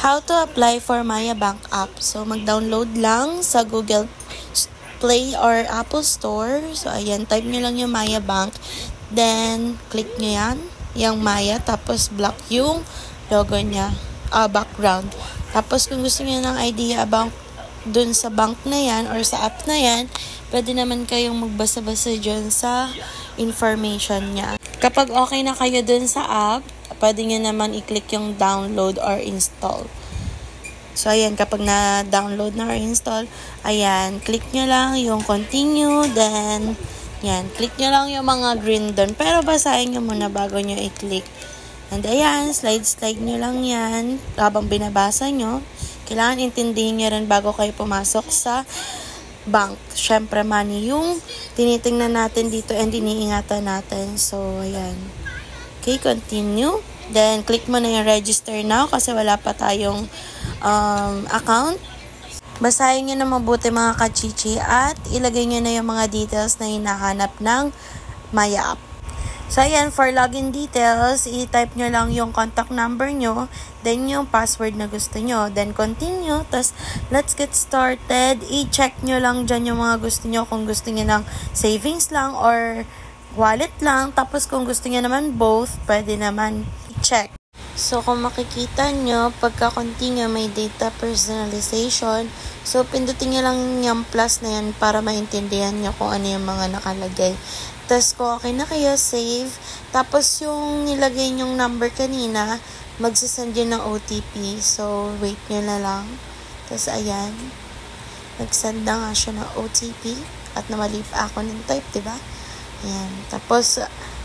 How to apply for Maya Bank app. So, mag-download lang sa Google Play or Apple Store. So, ayan, type nyo lang yung Maya Bank. Then, click nyo yan, yung Maya. Tapos, block yung logo niya, background. Tapos, kung gusto nyo ng idea about dun sa bank na yan or sa app na yan, pwede naman kayong magbasa-basa dyan sa information niya. Kapag okay na kayo dun sa app, pwede nyo naman i-click yung download or install. So, ayan, kapag na-download na or install, ayan, click nyo lang yung continue, then, yan, click nyo lang yung mga green dun. Pero basahin nyo muna bago nyo i-click. And, ayan, slide nyo lang yan habang binabasa nyo. Kailangan intindihin nyo rin bago kayo pumasok sa bank. Syempre, money yung tinitingnan natin dito and iniingatan natin. So, ayan. Okay, continue. Then, click mo na yung register now kasi wala pa tayong account. Basahin nyo na mabuti mga kachichi at ilagay nyo na yung mga details na hinahanap ng Maya app. So, ayan, for login details, i-type nyo lang yung contact number nyo, then yung password na gusto nyo, then continue, tas let's get started. I-check nyo lang dyan yung mga gusto nyo, kung gusto nyo ng savings lang or wallet lang, tapos kung gusto nyo naman both, pwede naman i-check. So, kung makikita nyo, pagka-continue, may data personalization. So, pindutin nyo lang yung plus na yan para maintindihan nyo kung ano yung mga nakalagay. Tapos, kung okay na kayo, save. Tapos, yung nilagay nyong number kanina, magsasend yun ng OTP. So, wait nyo na lang. Tapos, ayan. Nagsend na nga siya ng OTP. At namali pa ako ng type, diba? Ayan. Tapos,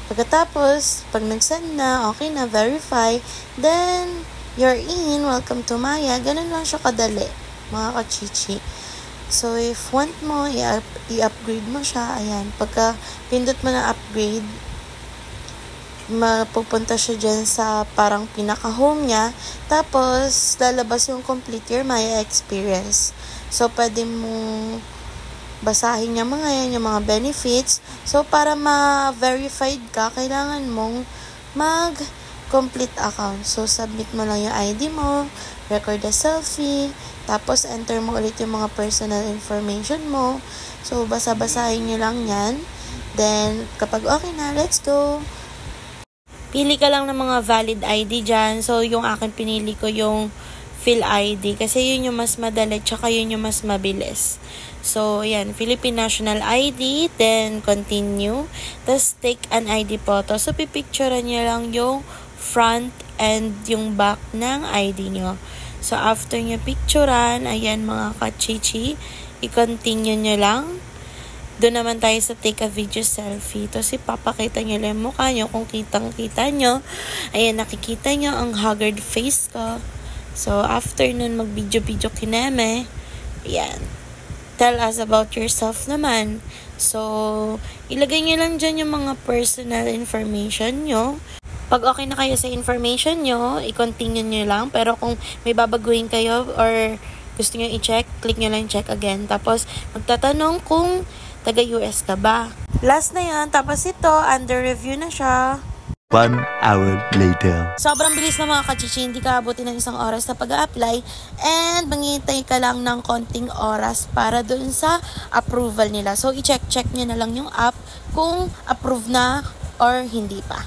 pagkatapos, pag nag-send na, okay na, verify, then, you're in, welcome to Maya. Ganun lang siya kadali, mga kachichi. So, if want mo, i-upgrade mo siya, ayan, pagka pindot mo na upgrade, mapupunta siya dyan sa parang pinaka-home niya, tapos, lalabas yung complete your Maya experience. So, pwede mo basahin niya mga yan, yung mga benefits. So, para ma-verified ka, kailangan mong mag-complete account. So, submit mo lang yung ID mo, record a selfie, tapos enter mo ulit yung mga personal information mo. So, basa-basahin nyo lang yan. Then, kapag okay na, let's go! Pili ka lang ng mga valid ID dyan. So, yung akin pinili ko yung Phil ID kasi yun yung mas madali tsaka yun yung mas mabilis. So, yan, Philippine National ID, then continue. Tapos, take an ID photo. So, pipicturean nyo lang yung front and yung back ng ID nyo. So, after nyo picturean, ayan mga kachichi, i-continue nyo lang. Doon naman tayo sa take a video selfie. Tapos, ipapakita nyo lang yung mukha nyo kung kitang-kita nyo. Ayan, nakikita nyo ang haggard face ko. So, after nun, mag-video-video kineme. Ayan. Tell us about yourself naman. So, ilagay nyo lang dyan yung mga personal information nyo. Pag okay na kayo sa information nyo, i-continue nyo lang. Pero kung may babaguhin kayo or gusto nyo i-check, click nyo lang check again. Tapos, magtatanong kung taga-US ka ba. Last na yan. Tapos ito, under review na siya. 1 hour later. Sobrang bilis na mga kachichi, hindi ka abutin ng 1 oras na pag-a-apply and manghihintay ka lang ng konting oras para dun sa approval nila. So, i-check nyo na lang yung app kung approve na or hindi pa.